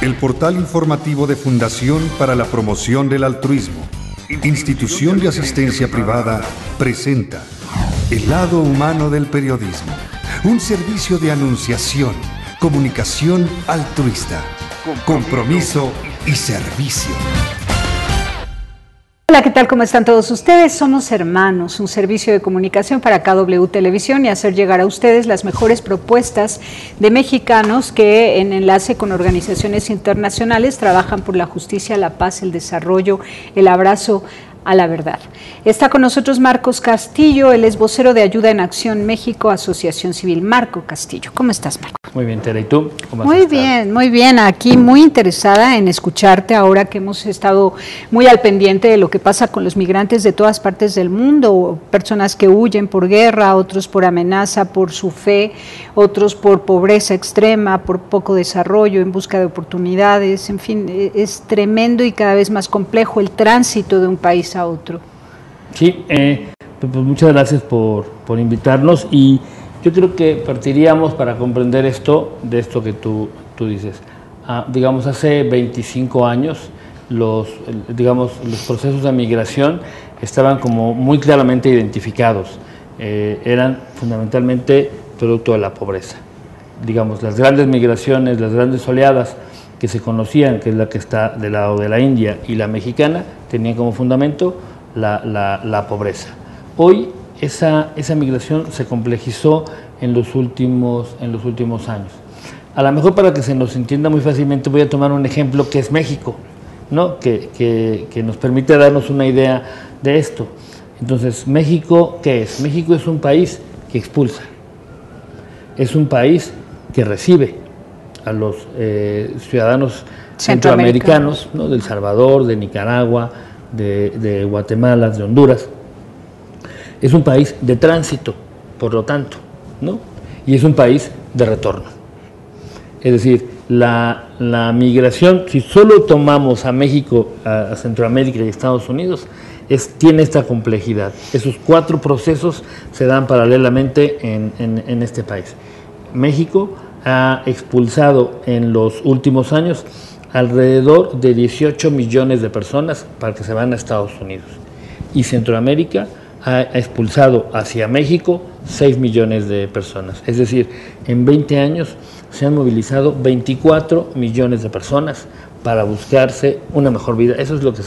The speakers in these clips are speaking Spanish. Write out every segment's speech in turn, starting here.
El portal informativo de Fundación para la Promoción del Altruismo, institución de asistencia privada, presenta El lado humano del periodismo, un servicio de anunciación, comunicación altruista, compromiso y servicio. Hola, ¿qué tal? ¿Cómo están todos ustedes? Somos Hermanos, un servicio de comunicación para KW Televisión y hacer llegar a ustedes las mejores propuestas de mexicanos que en enlace con organizaciones internacionales trabajan por la justicia, la paz, el desarrollo, el abrazo a la verdad. Está con nosotros Marcos Castillo, él es vocero de Ayuda en Acción México, Asociación Civil. Marco Castillo, ¿cómo estás, Marco? Muy bien, Tere, ¿y tú? ¿Cómo has estado? Muy bien, aquí muy interesada en escucharte ahora que hemos estado muy al pendiente de lo que pasa con los migrantes de todas partes del mundo, personas que huyen por guerra, otros por amenaza, por su fe, otros por pobreza extrema, por poco desarrollo, en busca de oportunidades, en fin, es tremendo y cada vez más complejo el tránsito de un país a otro. Sí, pues muchas gracias por invitarnos y yo creo que partiríamos para comprender de esto que tú dices. Digamos, hace 25 años los procesos de migración estaban como muy claramente identificados. Eran fundamentalmente producto de la pobreza. Digamos, las grandes migraciones, las grandes oleadas que se conocían, que es la que está del lado de la India y la mexicana, tenían como fundamento la pobreza. Hoy esa migración se complejizó en los últimos años. A lo mejor para que se nos entienda muy fácilmente voy a tomar un ejemplo que es México, ¿no? que nos permite darnos una idea de esto. Entonces, ¿México qué es? México es un país que expulsa, es un país que recibe a los ciudadanos centroamericanos, ¿no? De El Salvador, de Nicaragua, de Guatemala, de Honduras. Es un país de tránsito, por lo tanto, ¿no? Y es un país de retorno. Es decir, la migración, si solo tomamos a México, a Centroamérica y Estados Unidos, tiene esta complejidad. Esos 4 procesos se dan paralelamente en este país. México ha expulsado en los últimos años alrededor de 18 millones de personas para que se van a Estados Unidos. Y Centroamérica ha expulsado hacia México 6 millones de personas. Es decir, en 20 años se han movilizado 24 millones de personas para buscarse una mejor vida. Eso es lo que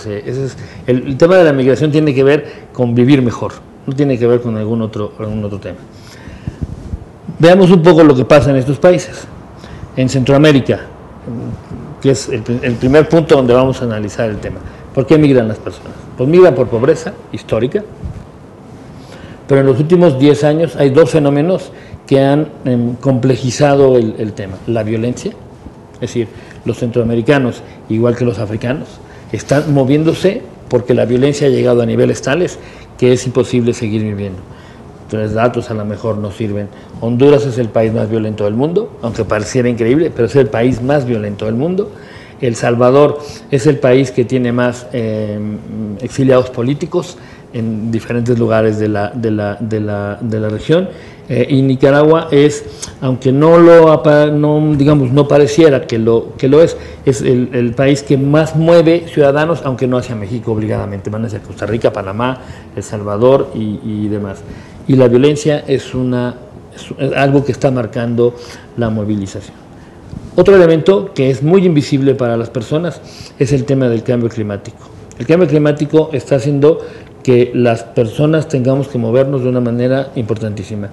el tema de la migración tiene que ver con vivir mejor, no tiene que ver con algún otro tema. Veamos un poco lo que pasa en estos países. En Centroamérica, que es el primer punto donde vamos a analizar el tema. ¿Por qué migran las personas? Pues migran por pobreza histórica, pero en los últimos 10 años hay 2 fenómenos que han complejizado el tema. La violencia, es decir, los centroamericanos, igual que los africanos, están moviéndose porque la violencia ha llegado a niveles tales que es imposible seguir viviendo. Entonces, datos a lo mejor no sirven. Honduras es el país más violento del mundo, aunque pareciera increíble, pero es el país más violento del mundo. El Salvador es el país que tiene más exiliados políticos en diferentes lugares de la región. Y Nicaragua es, aunque no pareciera que lo es el país que más mueve ciudadanos, aunque no hacia México obligadamente, van hacia Costa Rica, Panamá, El Salvador y demás. Y la violencia es algo que está marcando la movilización. Otro elemento que es muy invisible para las personas es el tema del cambio climático. El cambio climático está haciendo que las personas tengamos que movernos de una manera importantísima.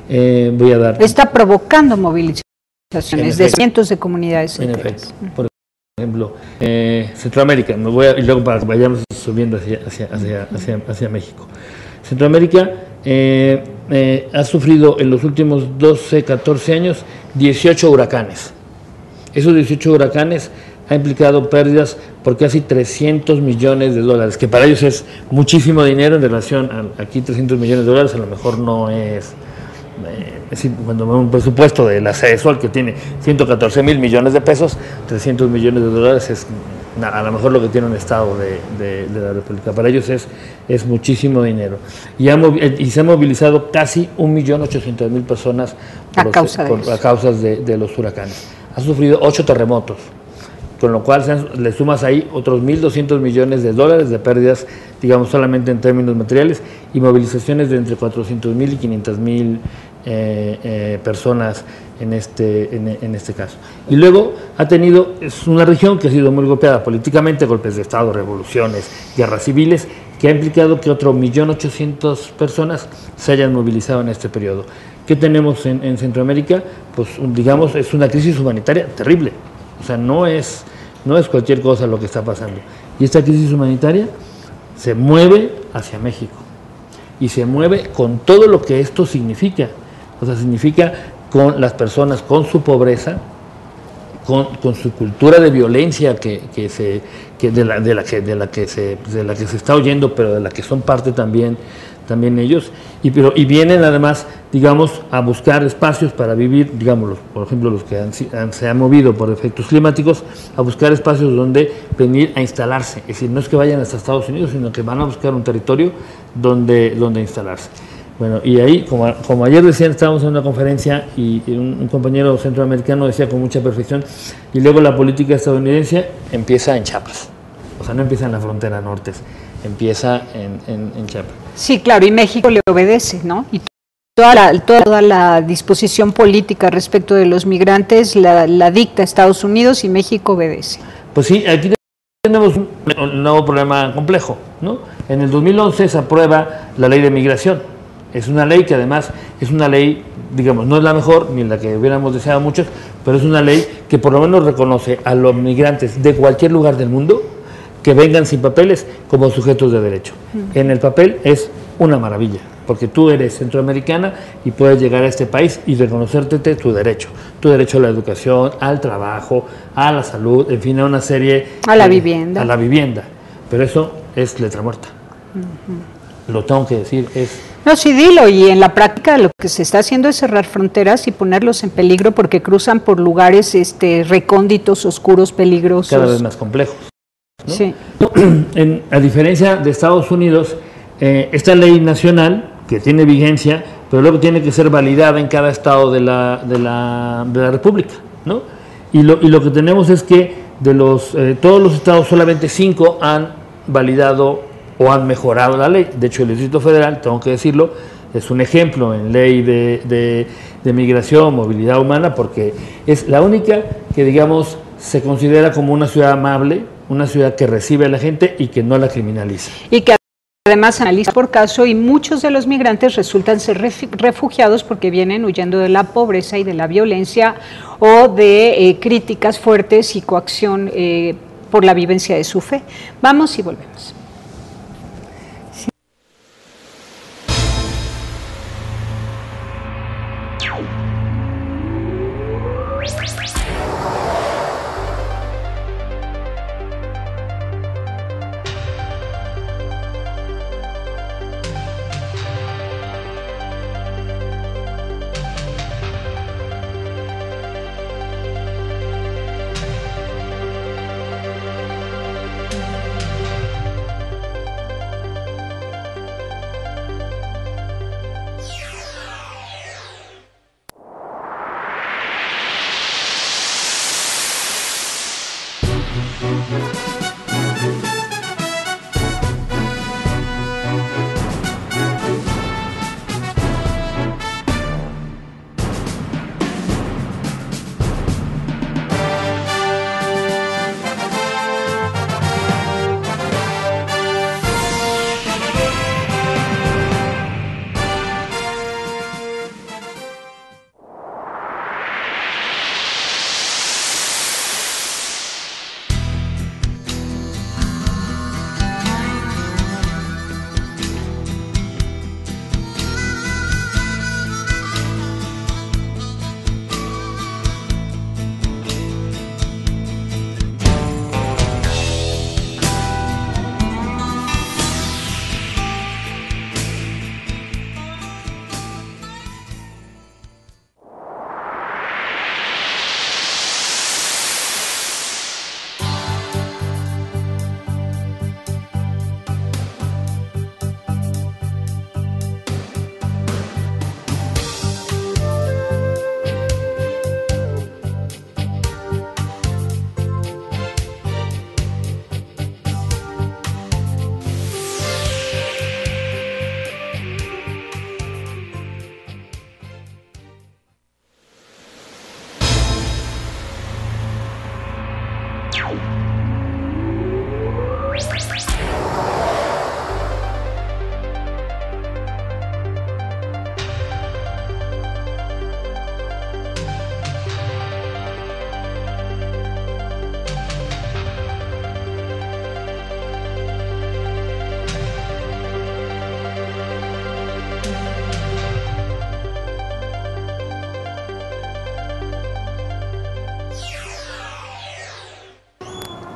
Está provocando movilizaciones de cientos de comunidades enteras. En efecto. Por ejemplo, Centroamérica, y luego para que vayamos subiendo hacia México. Centroamérica ha sufrido en los últimos 12, 14 años 18 huracanes. Esos 18 huracanes han implicado pérdidas por casi 300 millones de dólares, que para ellos es muchísimo dinero en relación a aquí 300 millones de dólares, a lo mejor no es decir, cuando un presupuesto de la Sedesol que tiene 114 mil millones de pesos, 300 millones de dólares es a lo mejor lo que tiene un estado de la República. Para ellos es muchísimo dinero. Y se han movilizado casi 1.800.000 personas a causa de los huracanes. Ha sufrido 8 terremotos. con lo cual le sumas ahí otros 1.200 millones de dólares de pérdidas, digamos, solamente en términos materiales, y movilizaciones de entre 400.000 y 500.000 personas en este caso. Y luego es una región que ha sido muy golpeada políticamente, golpes de Estado, revoluciones, guerras civiles, que ha implicado que otro 1.800.000 personas se hayan movilizado en este periodo. ¿Qué tenemos en Centroamérica? Pues digamos, es una crisis humanitaria terrible. O sea, no es cualquier cosa lo que está pasando. Y esta crisis humanitaria se mueve hacia México. Y se mueve con todo lo que esto significa. O sea, significa con las personas, con su pobreza, con su cultura de violencia de la que se está oyendo, pero de la que son parte también ellos, y vienen además, digamos, a buscar espacios para vivir, digamos, por ejemplo, los que se han movido por efectos climáticos, a buscar espacios donde venir a instalarse. Es decir, no es que vayan hasta Estados Unidos, sino que van a buscar un territorio donde instalarse. Bueno, y ahí, como ayer decían, estábamos en una conferencia y un compañero centroamericano decía con mucha perfección, y luego la política estadounidense empieza en Chiapas. O sea, no empieza en la frontera norte, empieza en Chiapas. Sí, claro, y México le obedece, ¿no? Y toda la disposición política respecto de los migrantes la dicta Estados Unidos y México obedece. Pues sí, aquí tenemos un nuevo problema complejo, ¿no? En el 2011 se aprueba la ley de migración. Es una ley que además es una ley, digamos, no es la mejor, ni la que hubiéramos deseado muchos, pero es una ley que por lo menos reconoce a los migrantes de cualquier lugar del mundo que vengan sin papeles como sujetos de derecho. En el papel es una maravilla, porque tú eres centroamericana y puedes llegar a este país y reconocerte tu derecho a la educación, al trabajo, a la salud, en fin, a una serie... A la vivienda. A la vivienda, pero eso es letra muerta. Lo tengo que decir, No, sí, dilo, y en la práctica lo que se está haciendo es cerrar fronteras y ponerlos en peligro porque cruzan por lugares recónditos, oscuros, peligrosos. Cada vez más complejos, ¿no? Sí. A diferencia de Estados Unidos, esta ley nacional, que tiene vigencia, pero luego tiene que ser validada en cada estado de la República, ¿no? Y lo que tenemos es que de todos los estados, solamente 5 han validado o han mejorado la ley. De hecho, el Distrito Federal, tengo que decirlo, es un ejemplo en ley de migración, movilidad humana, porque es la única que, digamos, se considera como una ciudad amable, una ciudad que recibe a la gente y que no la criminaliza. Y que además analiza por caso, y muchos de los migrantes resultan ser refugiados porque vienen huyendo de la pobreza y de la violencia o de críticas fuertes y coacción por la vivencia de su fe. Vamos y volvemos.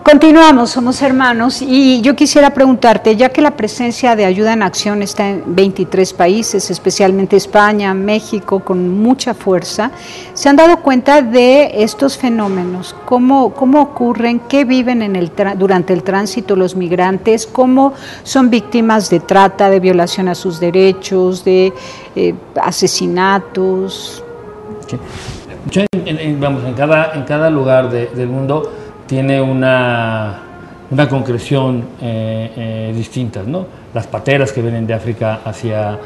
Continuamos, somos hermanos, y yo quisiera preguntarte, ya que la presencia de Ayuda en Acción está en 23 países, especialmente España, México, con mucha fuerza, ¿se han dado cuenta de estos fenómenos? ¿Cómo ocurren? ¿Qué viven durante el tránsito los migrantes? ¿Cómo son víctimas de trata, de violación a sus derechos, de asesinatos? Sí. En cada lugar del mundo tiene una concreción distinta, ¿no? Las pateras que vienen de África hacia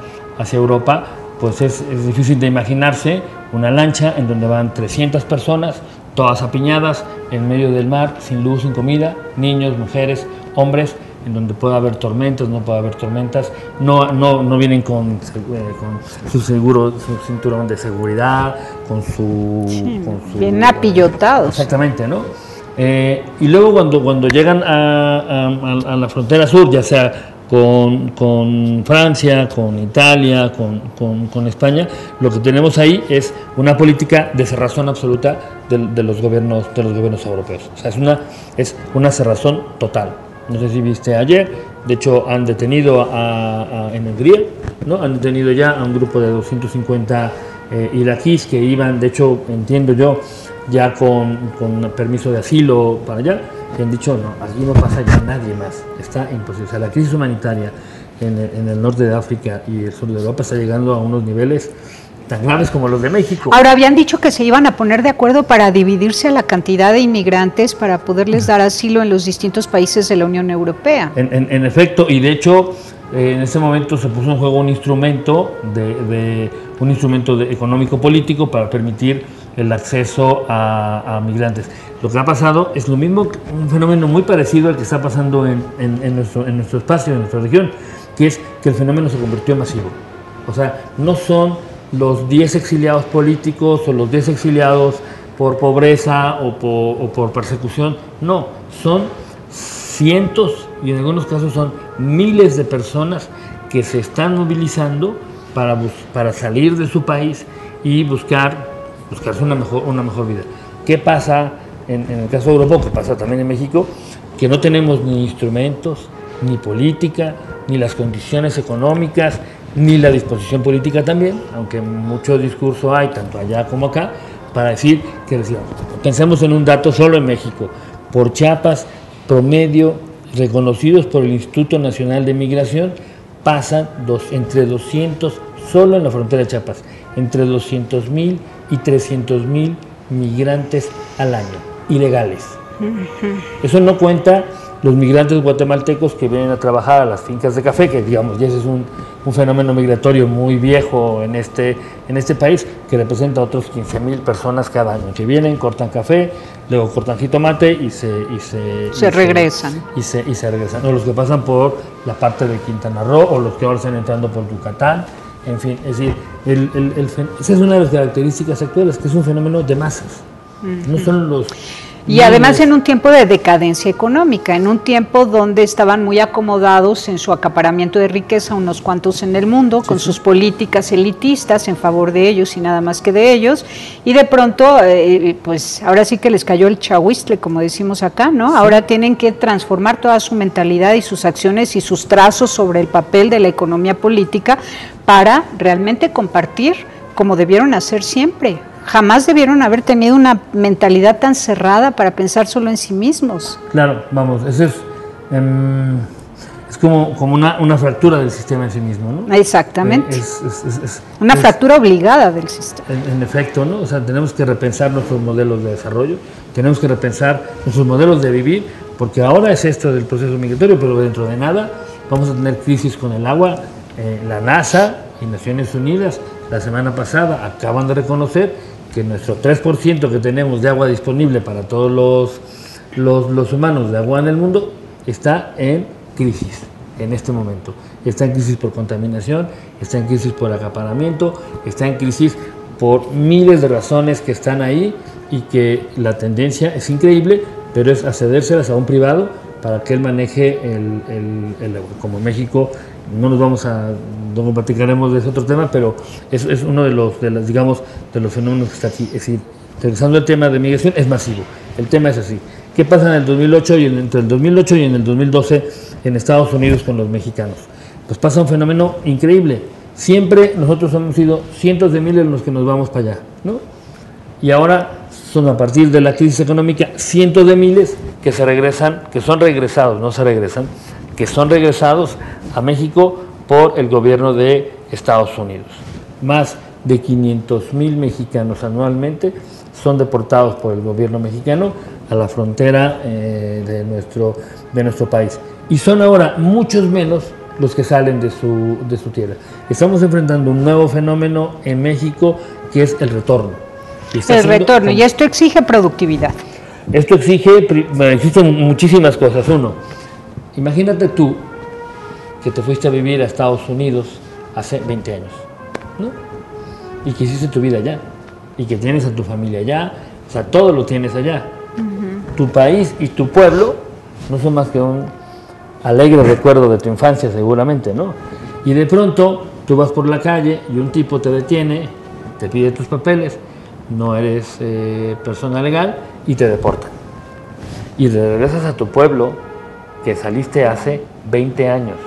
Europa, pues es difícil de imaginarse una lancha en donde van 300 personas, todas apiñadas en medio del mar, sin luz, sin comida, niños, mujeres, hombres, en donde puede haber tormentas, no puede haber tormentas, no vienen con su seguro, su cinturón de seguridad, con su bien apillotados. Exactamente, ¿no? Y luego cuando llegan a la frontera sur, ya sea con Francia, con Italia, con España, lo que tenemos ahí es una política de cerrazón absoluta de los gobiernos europeos. O sea, es una cerrazón total. No sé si viste ayer, de hecho han detenido en Hungría, ¿no? Han detenido ya a un grupo de 250 iraquíes que iban, de hecho, entiendo yo, ya con permiso de asilo para allá, que han dicho, no, aquí no pasa ya nadie más, está imposible. O sea, la crisis humanitaria en el norte de África y el sur de Europa está llegando a unos niveles tan graves como los de México. Ahora, habían dicho que se iban a poner de acuerdo para dividirse la cantidad de inmigrantes para poderles dar asilo en los distintos países de la Unión Europea. En efecto, y de hecho, en ese momento se puso en juego un instrumento económico-político para permitir el acceso a migrantes. Lo que ha pasado es lo mismo, un fenómeno muy parecido al que está pasando en nuestro espacio, en nuestra región, que es que el fenómeno se convirtió en masivo. O sea, no son los 10 exiliados políticos o los 10 exiliados por pobreza o por persecución, no, son cientos y en algunos casos son miles de personas que se están movilizando para salir de su país y buscarse una mejor vida. ¿Qué pasa en el caso de Europa, que pasa también en México? Que no tenemos ni instrumentos, ni política, ni las condiciones económicas, ni la disposición política también, aunque mucho discurso hay, tanto allá como acá, para decir que pensemos en un dato solo en México. Por Chiapas, promedio, reconocidos por el Instituto Nacional de Migración, pasan entre 200, solo en la frontera de Chiapas, entre 200,000 y 300,000 migrantes al año, ilegales. Eso no cuenta los migrantes guatemaltecos que vienen a trabajar a las fincas de café, que digamos, ya ese es un fenómeno migratorio muy viejo en este país, que representa a otros 15,000 personas cada año, que vienen, cortan café, luego cortan jitomate y se regresan. O los que pasan por la parte de Quintana Roo, o los que ahora están entrando por Yucatán. En fin, es decir, esa es una de las características actuales, que es un fenómeno de masas. No son los... Y además en un tiempo de decadencia económica, en un tiempo donde estaban muy acomodados en su acaparamiento de riqueza unos cuantos en el mundo, con sus políticas elitistas en favor de ellos y nada más que de ellos, y de pronto, pues ahora sí que les cayó el chahuistle, como decimos acá, ¿no? Ahora tienen que transformar toda su mentalidad y sus acciones y sus trazos sobre el papel de la economía política para realmente compartir como debieron hacer siempre. Jamás debieron haber tenido una mentalidad tan cerrada para pensar solo en sí mismos. Claro, vamos, eso es como una fractura del sistema en sí mismo, ¿no? Exactamente. Una fractura obligada del sistema. En efecto, ¿no? O sea, tenemos que repensar nuestros modelos de desarrollo, tenemos que repensar nuestros modelos de vivir, porque ahora es esto del proceso migratorio, pero dentro de nada vamos a tener crisis con el agua. La NASA y Naciones Unidas la semana pasada acaban de reconocer que nuestro 3% que tenemos de agua disponible para todos los humanos de agua en el mundo está en crisis en este momento. Está en crisis por contaminación, está en crisis por acaparamiento, está en crisis por miles de razones que están ahí y que la tendencia es increíble, pero es a cedérselas a un privado para que él maneje el agua. Como en México, no platicaremos de ese otro tema, pero es uno de los fenómenos que está aquí. Es decir, regresando al tema de migración, es masivo. El tema es así. ¿Qué pasa en el 2008 entre el 2008 y en el 2012 en Estados Unidos con los mexicanos? Pues pasa un fenómeno increíble. Siempre nosotros hemos sido cientos de miles los que nos vamos para allá, ¿no? Y ahora son, a partir de la crisis económica, cientos de miles que se regresan, que son regresados, no se regresan, que son regresados a México por el gobierno de Estados Unidos. Más de 500,000 mexicanos anualmente son deportados por el gobierno mexicano a la frontera de nuestro país. Y son ahora muchos menos los que salen de su tierra. Estamos enfrentando un nuevo fenómeno en México que es el retorno. Y esto exige productividad. Esto existen muchísimas cosas. Uno, imagínate tú que te fuiste a vivir a Estados Unidos hace 20 años, ¿no? Y que hiciste tu vida allá, y que tienes a tu familia allá, o sea, todo lo tienes allá. Tu país y tu pueblo no son más que un alegre recuerdo de tu infancia, seguramente, ¿no? Y de pronto tú vas por la calle y un tipo te detiene, te pide tus papeles, no eres persona legal y te deportan. Y regresas a tu pueblo que saliste hace 20 años,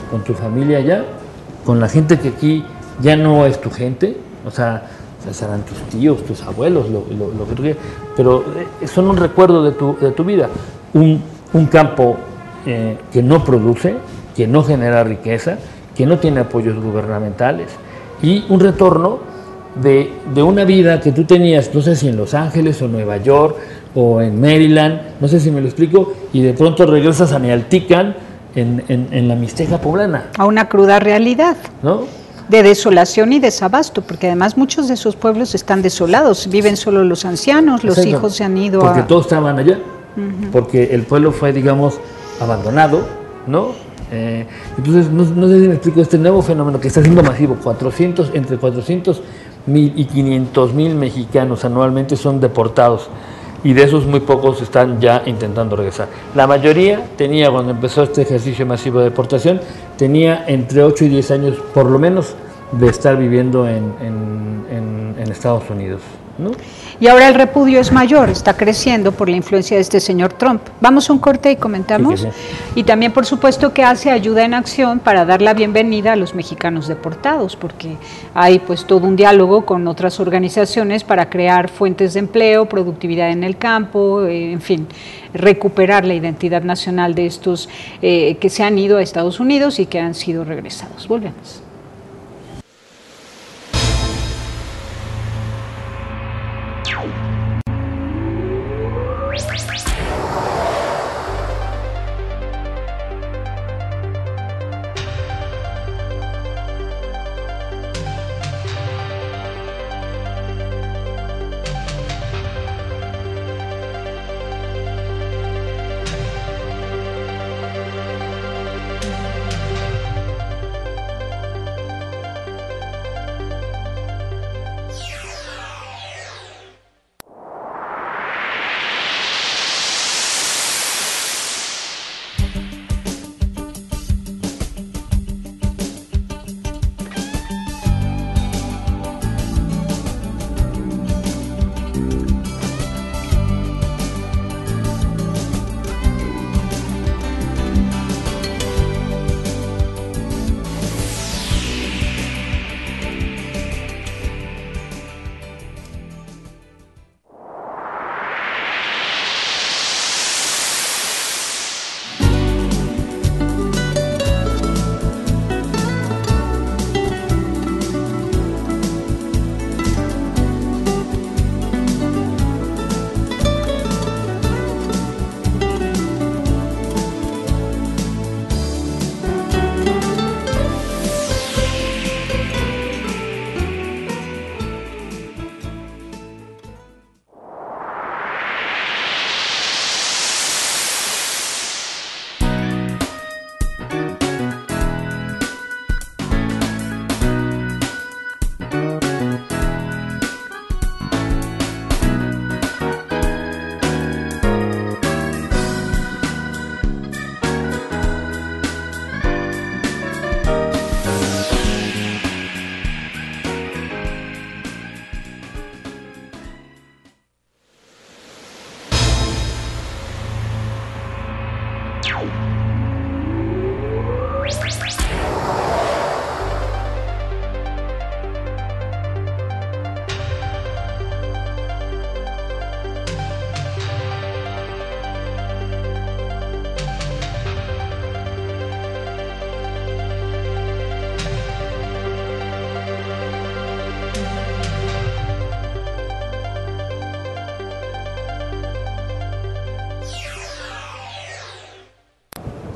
con tu familia allá, con la gente que aquí ya no es tu gente, o sea serán tus tíos, tus abuelos, lo que tú quieras, pero son un recuerdo de tu vida. Un campo que no produce, que no genera riqueza, que no tiene apoyos gubernamentales, y un retorno de una vida que tú tenías, no sé si en Los Ángeles o Nueva York o en Maryland, no sé si me lo explico, y de pronto regresas a Nealtican en la Mixteca poblana. A una cruda realidad, ¿no? De desolación y desabasto, porque además muchos de esos pueblos están desolados, viven solo los ancianos, los hijos se han ido porque todos estaban allá, porque el pueblo fue, digamos, abandonado, ¿no? Entonces, no sé si me explico, este nuevo fenómeno que está siendo masivo, entre 400,000 y 500,000 mexicanos anualmente son deportados, y de esos muy pocos están ya intentando regresar. La mayoría tenía, cuando empezó este ejercicio masivo de deportación, tenía entre 8 y 10 años, por lo menos, de estar viviendo en Estados Unidos, ¿no? Y ahora el repudio es mayor, está creciendo por la influencia de este señor Trump. Vamos a un corte y comentamos. Sí. Y también, por supuesto, que hace ayuda en acción para dar la bienvenida a los mexicanos deportados, porque hay pues todo un diálogo con otras organizaciones para crear fuentes de empleo, productividad en el campo, en fin, recuperar la identidad nacional de estos que se han ido a Estados Unidos y que han sido regresados. Volvemos.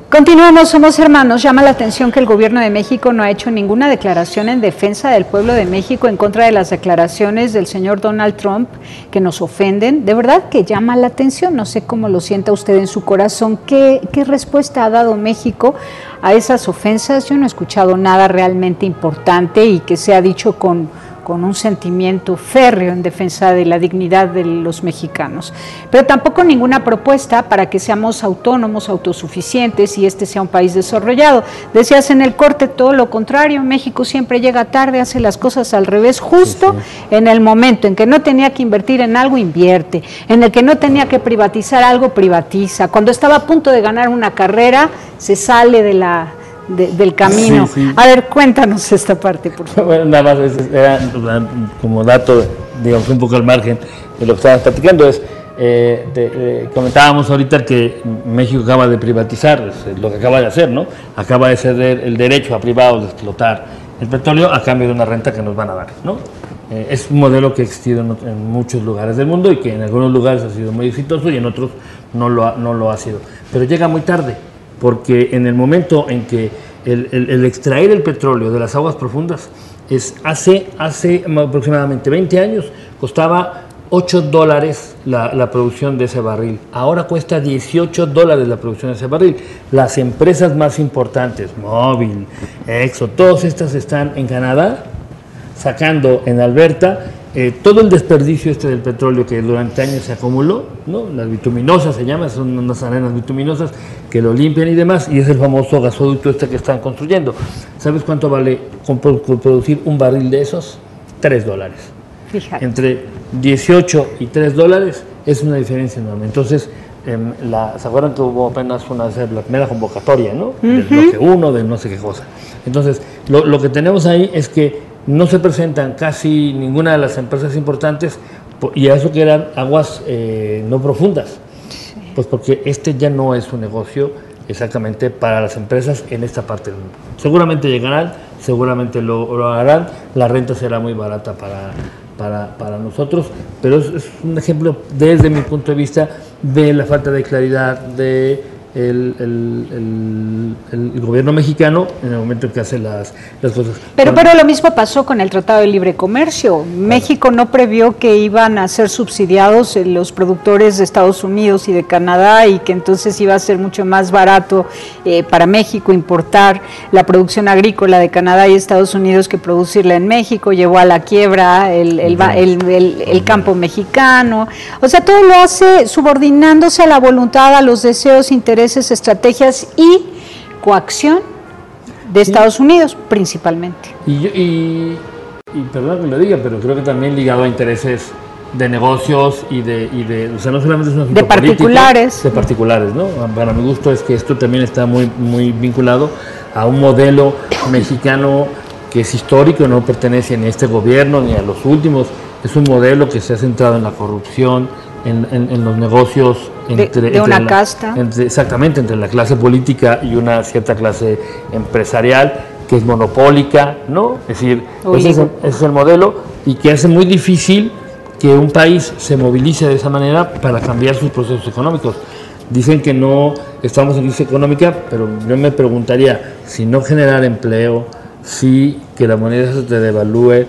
Continuamos, somos hermanos. Llama la atención que el gobierno de México no ha hecho ninguna declaración en defensa del pueblo de México en contra de las declaraciones del señor Donald Trump que nos ofenden. De verdad que llama la atención. No sé cómo lo sienta usted en su corazón. ¿Qué respuesta ha dado México a esas ofensas? Yo no he escuchado nada realmente importante y que sea dicho con un sentimiento férreo en defensa de la dignidad de los mexicanos. Pero tampoco ninguna propuesta para que seamos autónomos, autosuficientes y este sea un país desarrollado. Decías en el corte todo lo contrario, México siempre llega tarde, hace las cosas al revés, justo en el momento en que no tenía que invertir en algo, invierte, en el que no tenía que privatizar algo, privatiza. Cuando estaba a punto de ganar una carrera, se sale del camino. A ver, cuéntanos esta parte, por favor. Bueno, nada más, era como dato, digamos, un poco al margen de lo que estábamos platicando, comentábamos ahorita que México acaba de privatizar, es lo que acaba de hacer, ¿no? Acaba de ceder el derecho a privados de explotar el petróleo a cambio de una renta que nos van a dar, ¿no? Es un modelo que ha existido en muchos lugares del mundo y que en algunos lugares ha sido muy exitoso y en otros no lo ha sido. Pero llega muy tarde, porque en el momento en que el extraer el petróleo de las aguas profundas hace aproximadamente 20 años costaba $8 la producción de ese barril. Ahora cuesta $18 la producción de ese barril. Las empresas más importantes, Mobil, Exxon, todas estas están en Canadá sacando en Alberta todo el desperdicio del petróleo que durante años se acumuló, ¿no? Las bituminosas se llaman, son unas arenas bituminosas que lo limpian y demás, y es el famoso gasoducto que están construyendo. ¿Sabes cuánto vale producir un barril de esos? $3. Fíjate. Entre 18 y $3 es una diferencia enorme. Entonces, ¿se acuerdan que hubo apenas la primera convocatoria, ¿no? Del bloque 1, de no sé qué cosa? Entonces, lo que tenemos ahí es que no se presentan casi ninguna de las empresas importantes, y a eso que eran aguas no profundas, pues porque ya no es un negocio exactamente para las empresas en esta parte del mundo. Seguramente llegarán, seguramente lo harán, la renta será muy barata para nosotros, pero es un ejemplo desde mi punto de vista de la falta de claridad de el gobierno mexicano en el momento en que hace las cosas. Pero lo mismo pasó con el Tratado de Libre Comercio. México no previó que iban a ser subsidiados los productores de Estados Unidos y de Canadá y que entonces iba a ser mucho más barato para México importar la producción agrícola de Canadá y Estados Unidos que producirla en México. Llevó a la quiebra el campo mexicano. O sea, todo lo hace subordinándose a la voluntad, a los deseos, intereses, estrategias y coacción de Estados Unidos principalmente. Y perdón que lo diga, pero creo que también ligado a intereses de negocios y o sea, no solamente es un asunto de particulares. Político, de particulares, ¿no? Para mi gusto es que esto también está muy, muy vinculado a un modelo mexicano que es histórico, no pertenece ni a este gobierno ni a los últimos. Es un modelo que se ha centrado en la corrupción, en los negocios de una casta. Exactamente, entre la clase política y una cierta clase empresarial que es monopólica, ¿no? Es decir, ese es el modelo y que hace muy difícil que un país se movilice de esa manera para cambiar sus procesos económicos. Dicen que no estamos en crisis económica, pero yo me preguntaría, si no generar empleo, si que la moneda se te devalúe.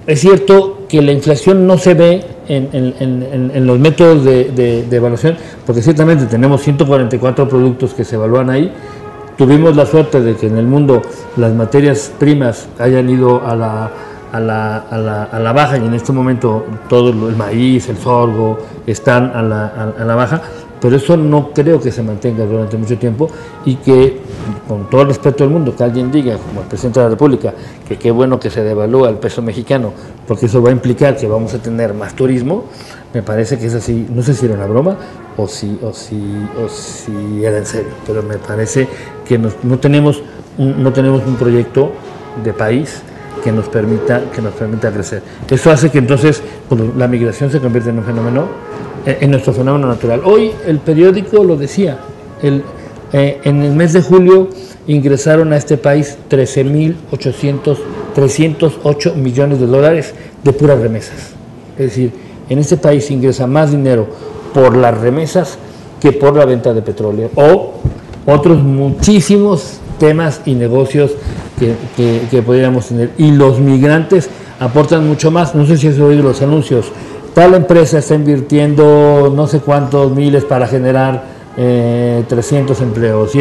Es cierto que la inflación no se ve en los métodos de evaluación, porque ciertamente tenemos 144 productos que se evalúan ahí. Tuvimos la suerte de que en el mundo las materias primas hayan ido a la baja y en este momento todo el maíz, el sorgo están a la baja, pero eso no creo que se mantenga durante mucho tiempo y que, con todo el respeto del mundo, que alguien diga, como el presidente de la República, que qué bueno que se devalúa el peso mexicano, porque eso va a implicar que vamos a tener más turismo, me parece que es así, no sé si era una broma o si era en serio, pero me parece que no tenemos un proyecto de país que nos permita crecer. Eso hace que entonces la migración se convierta en un fenómeno, en nuestro fenómeno natural. Hoy el periódico lo decía, en el mes de julio ingresaron a este país 308 millones de dólares de puras remesas. Es decir, en este país ingresa más dinero por las remesas que por la venta de petróleo o otros muchísimos temas y negocios que podríamos tener. Y los migrantes aportan mucho más. No sé si has oído los anuncios. Tal empresa está invirtiendo no sé cuántos miles para generar 300 empleos. Y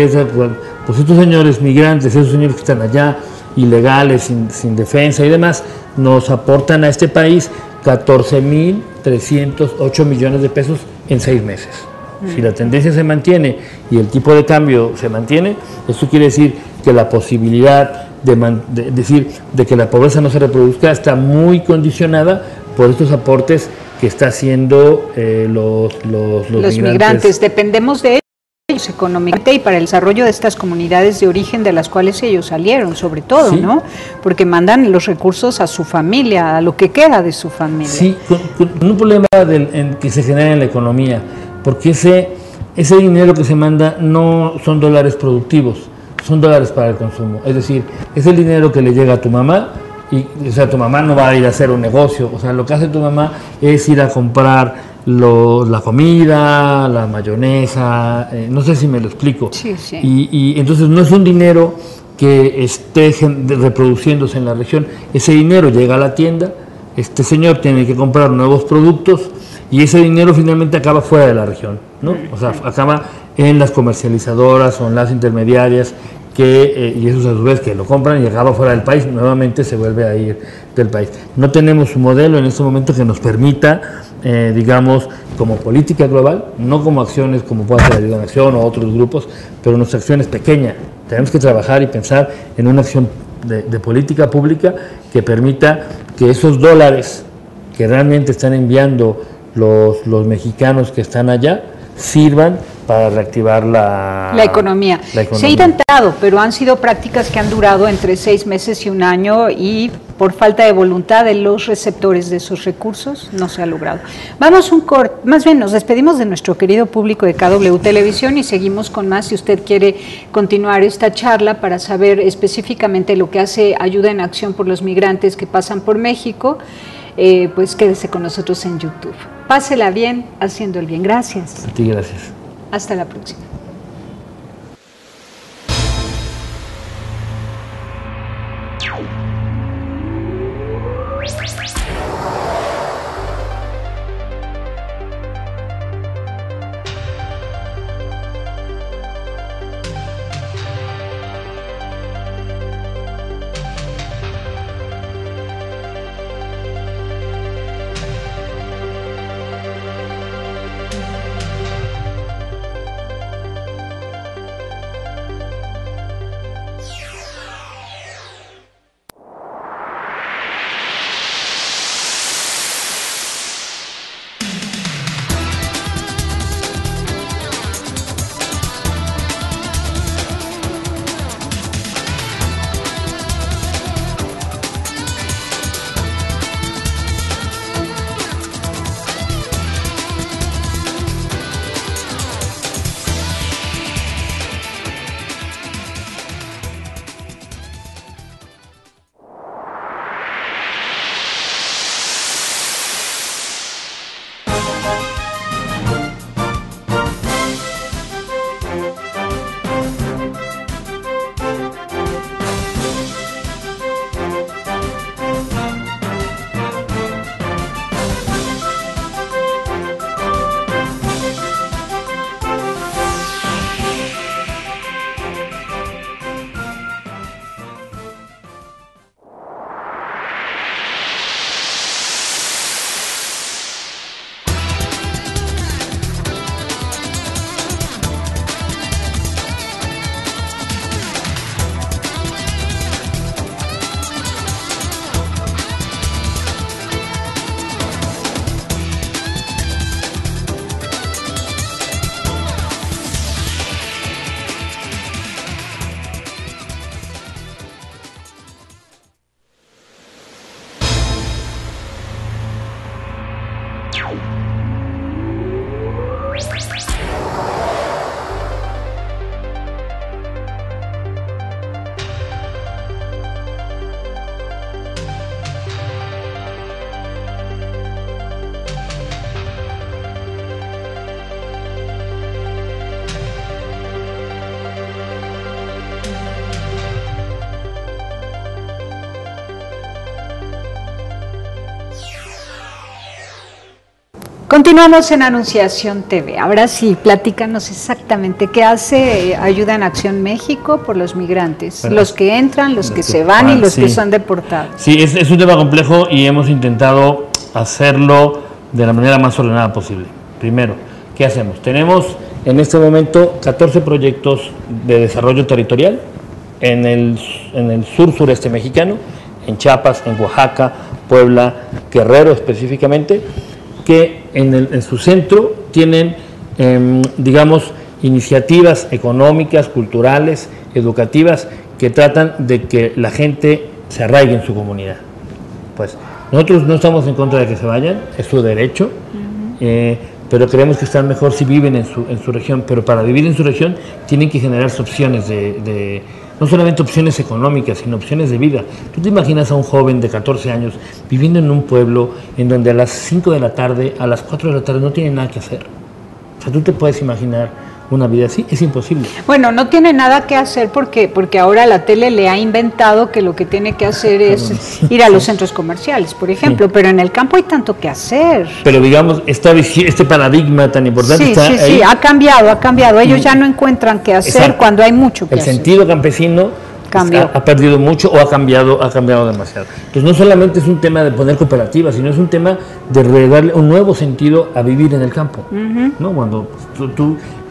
pues estos señores migrantes, esos señores que están allá, ilegales, sin defensa y demás, nos aportan a este país 14.308 millones de pesos en 6 meses. Si la tendencia se mantiene y el tipo de cambio se mantiene, esto quiere decir que la posibilidad de que la pobreza no se reproduzca está muy condicionada por estos aportes que está haciendo los migrantes. Dependemos de ellos económicamente y para el desarrollo de estas comunidades de origen de las cuales ellos salieron, sobre todo, ¿sí? ¿No? Porque mandan los recursos a su familia, a lo que queda de su familia. Sí, con un problema que se genera en la economía, porque ese dinero que se manda no son dólares productivos, son dólares para el consumo. Es decir, es el dinero que le llega a tu mamá, o sea, tu mamá no va a ir a hacer un negocio, o sea, lo que hace tu mamá es ir a comprar la comida, la mayonesa, no sé si me lo explico. Sí, sí. Y entonces no es un dinero que esté reproduciéndose en la región, ese dinero llega a la tienda, este señor tiene que comprar nuevos productos y ese dinero finalmente acaba fuera de la región, ¿no? O sea, acaba en las comercializadoras o en las intermediarias y esos a su vez que lo compran y acaba fuera del país, nuevamente se vuelve a ir del país. No tenemos un modelo en este momento que nos permita, digamos, como política global, no como acciones como puede ser Ayuda en Acción o otros grupos, pero nuestra acción es pequeña. Tenemos que trabajar y pensar en una acción de política pública que permita que esos dólares que realmente están enviando los mexicanos que están allá sirvan para reactivar la economía. Se ha intentado, pero han sido prácticas que han durado entre 6 meses y 1 año y por falta de voluntad de los receptores de esos recursos no se ha logrado. Vamos más bien nos despedimos de nuestro querido público de KW Televisión y seguimos con más si usted quiere continuar esta charla para saber específicamente lo que hace Ayuda en Acción por los migrantes que pasan por México. Pues quédese con nosotros en YouTube. Pásela bien, haciendo el bien. Gracias. A ti, gracias. Hasta la próxima. Continuamos en Anunciación TV. Ahora sí, platícanos exactamente qué hace Ayuda en Acción México por los migrantes, los que entran, los que se van y los que son deportados. Sí, es un tema complejo y hemos intentado hacerlo de la manera más ordenada posible. Primero, ¿qué hacemos? Tenemos en este momento 14 proyectos de desarrollo territorial en el sur-sureste mexicano, en Chiapas, en Oaxaca, Puebla, Guerrero específicamente, que en su centro tienen, digamos, iniciativas económicas, culturales, educativas, que tratan de que la gente se arraigue en su comunidad. Pues nosotros no estamos en contra de que se vayan, es su derecho, pero creemos que están mejor si viven en su región, pero para vivir en su región tienen que generarse opciones no solamente opciones económicas, sino opciones de vida. ¿Tú te imaginas a un joven de 14 años viviendo en un pueblo en donde a las 5 de la tarde, a las 4 de la tarde no tiene nada que hacer? O sea, ¿tú te puedes imaginar una vida así? Es imposible. Bueno, no tiene nada que hacer porque ahora la tele le ha inventado que lo que tiene que hacer es ir a los centros comerciales, por ejemplo, pero en el campo hay tanto que hacer. Pero digamos, este paradigma tan importante está ahí. Sí, ha cambiado. Ellos ya no encuentran qué hacer cuando hay mucho que hacer. El sentido campesino ha perdido mucho o ha cambiado demasiado. Entonces no solamente es un tema de poner cooperativas, sino es un tema de darle un nuevo sentido a vivir en el campo. ¿No? Cuando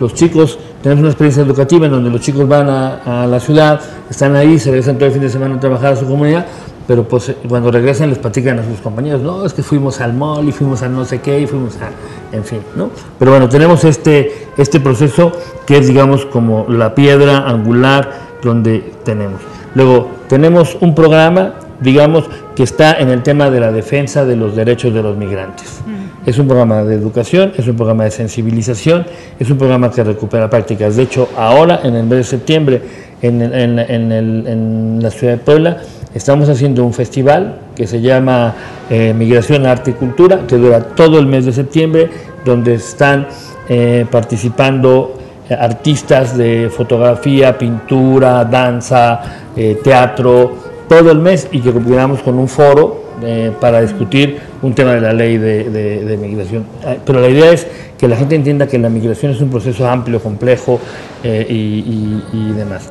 los chicos tenemos una experiencia educativa en donde los chicos van a la ciudad, están ahí, se regresan todo el fin de semana a trabajar a su comunidad, pero pues cuando regresan les platican a sus compañeros, no, es que fuimos al mall y fuimos a no sé qué y fuimos en fin, ¿no? Pero bueno, tenemos este proceso que es, digamos, como la piedra angular donde tenemos. Luego tenemos un programa, digamos, que está en el tema de la defensa de los derechos de los migrantes. Es un programa de educación, es un programa de sensibilización, es un programa que recupera prácticas. De hecho, ahora, en el mes de septiembre, en la ciudad de Puebla, estamos haciendo un festival que se llama Migración, Arte y Cultura, que dura todo el mes de septiembre, donde están participando artistas de fotografía, pintura, danza, teatro, todo el mes, y que combinamos con un foro para discutir un tema de la ley de migración. Pero la idea es que la gente entienda que la migración es un proceso amplio, complejo y demás.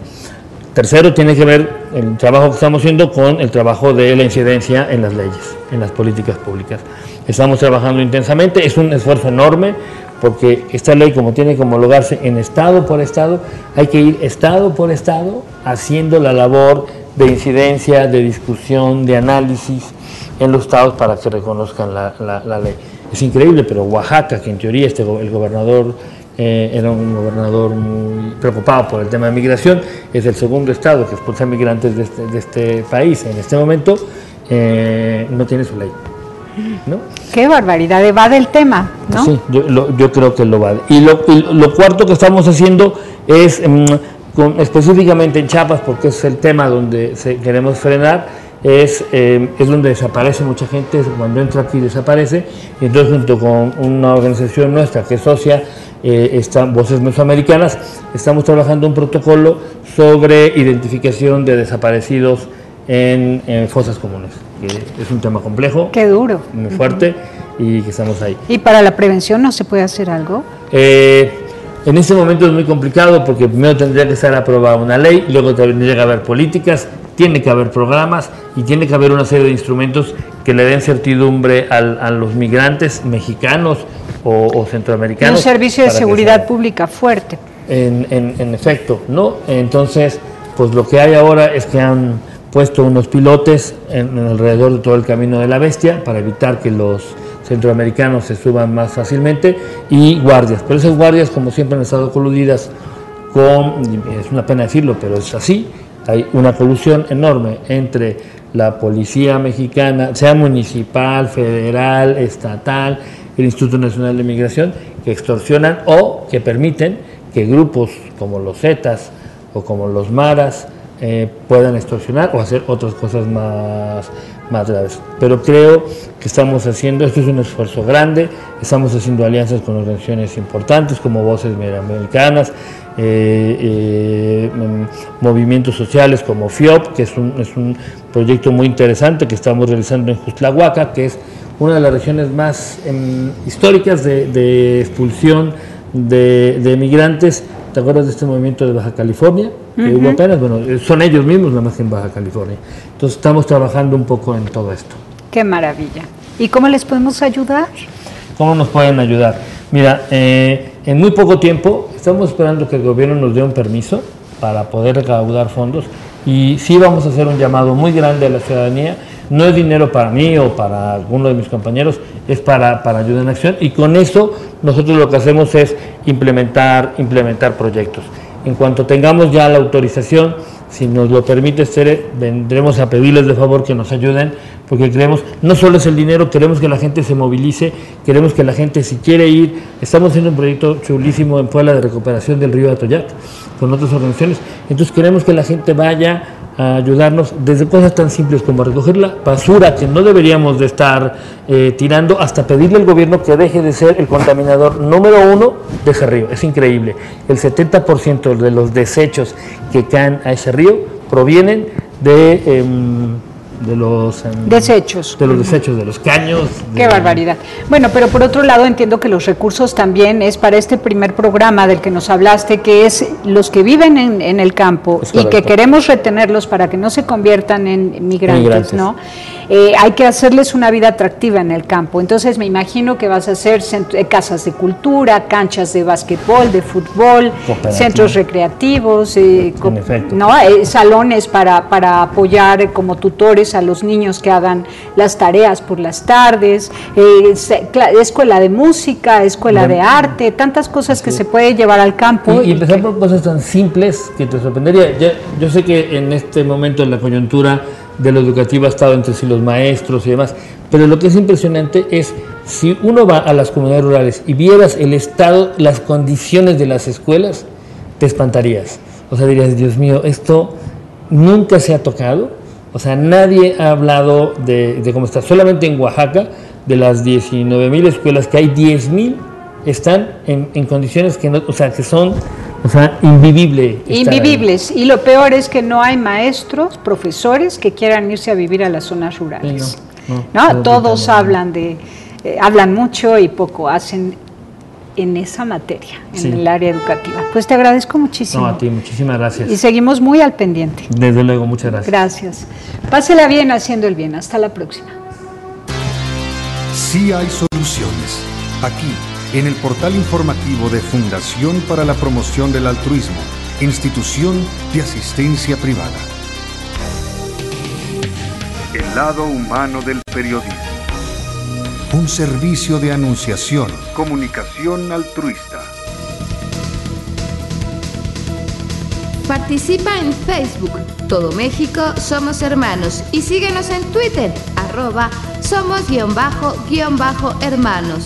Tercero, tiene que ver el trabajo que estamos haciendo con el trabajo de la incidencia en las leyes, en las políticas públicas. Estamos trabajando intensamente, es un esfuerzo enorme, porque esta ley, como tiene que homologarse en estado por estado, hay que ir estado por estado haciendo la labor de incidencia, de discusión, de análisis en los estados para que reconozcan la ley. Es increíble, pero Oaxaca, que en teoría el gobernador era un gobernador muy preocupado por el tema de migración, es el segundo estado que expulsa migrantes de este país en este momento, no tiene su ley, ¿no? Qué barbaridad, evade el tema, ¿no? Sí, yo creo que lo evade. Y lo cuarto que estamos haciendo es, específicamente en Chiapas, porque es el tema donde queremos frenar, es donde desaparece mucha gente, cuando entra aquí desaparece, y entonces junto con una organización nuestra que es socia, Voces Mesoamericanas, estamos trabajando un protocolo sobre identificación de desaparecidos en fosas comunes, que es un tema complejo. Qué duro. Muy fuerte, y que estamos ahí. ¿Y para la prevención no se puede hacer algo? En este momento es muy complicado porque primero tendría que estar aprobada una ley, luego tendría que haber políticas, tiene que haber programas y tiene que haber una serie de instrumentos que le den certidumbre a los migrantes mexicanos o centroamericanos. Un servicio de seguridad pública fuerte. En efecto, ¿no? Entonces, pues lo que hay ahora es que han puesto unos pilotes en alrededor de todo el Camino de la Bestia para evitar que los centroamericanos se suban más fácilmente, y guardias, pero esas guardias, como siempre, han estado coludidas es una pena decirlo, pero es así, hay una colusión enorme entre la policía mexicana, sea municipal, federal, estatal, el Instituto Nacional de Migración, que extorsionan o que permiten que grupos como los Zetas o como los Maras puedan extorsionar o hacer otras cosas más graves. Pero creo que estamos haciendo, esto es un esfuerzo grande, estamos haciendo alianzas con organizaciones importantes como Voces Mesoamericanas, movimientos sociales como FIOP, que es un proyecto muy interesante que estamos realizando en Justlahuaca, que es una de las regiones más históricas de expulsión de migrantes. ¿Te acuerdas de este movimiento de Baja California? Que hubo apenas, bueno, son ellos mismos nada más que en Baja California. Entonces estamos trabajando un poco en todo esto. ¡Qué maravilla! ¿Y cómo les podemos ayudar? ¿Cómo nos pueden ayudar? Mira, en muy poco tiempo estamos esperando que el gobierno nos dé un permiso para poder recaudar fondos y sí vamos a hacer un llamado muy grande a la ciudadanía. No es dinero para mí o para alguno de mis compañeros, es para Ayuda en Acción, y con eso nosotros lo que hacemos es implementar proyectos. En cuanto tengamos ya la autorización, si nos lo permite Tere, vendremos a pedirles de favor que nos ayuden, porque creemos, no solo es el dinero, queremos que la gente se movilice, queremos que la gente, si quiere ir, estamos haciendo un proyecto chulísimo en Puebla de recuperación del río Atoyac con otras organizaciones, entonces queremos que la gente vaya a ayudarnos desde cosas tan simples como recoger la basura que no deberíamos de estar tirando, hasta pedirle al gobierno que deje de ser el contaminador número 1 de ese río. Es increíble, el 70% de los desechos que caen a ese río provienen de los desechos. De los desechos, de los caños. Qué barbaridad. Bueno, pero por otro lado entiendo que los recursos también es para este primer programa del que nos hablaste, que es los que viven en el campo y que queremos retenerlos para que no se conviertan en migrantes, ¿no? Hay que hacerles una vida atractiva en el campo. Entonces me imagino que vas a hacer casas de cultura, canchas de básquetbol, de fútbol, centros recreativos, ¿no? Salones para apoyar como tutores a los niños que hagan las tareas por las tardes, escuela de música, escuela de arte, tantas cosas que se puede llevar al campo. Y empezar por cosas tan simples que te sorprendería. Yo sé que en este momento en la coyuntura de lo educativo ha estado entre sí los maestros y demás, pero lo que es impresionante es, si uno va a las comunidades rurales y vieras el estado, las condiciones de las escuelas, te espantarías. O sea, dirías, Dios mío, esto nunca se ha tocado. O sea, nadie ha hablado de cómo está. Solamente en Oaxaca, de las 19,000 escuelas que hay, 10,000 están en condiciones que no, o sea, que son, o sea, invivibles. Y lo peor es que no hay maestros, profesores que quieran irse a vivir a las zonas rurales. No, todos hablan mucho y poco hacen en esa materia, en el área educativa. Pues te agradezco muchísimo. No, a ti, muchísimas gracias. Y seguimos muy al pendiente. Desde luego, muchas gracias. Gracias. Pásela bien haciendo el bien. Hasta la próxima. Sí hay soluciones. Aquí, en el portal informativo de Fundación para la Promoción del Altruismo, Institución de Asistencia Privada. El lado humano del periodismo. Un servicio de anunciación, comunicación altruista. Participa en Facebook, Todo México Somos Hermanos, y síguenos en Twitter, @somos_hermanos.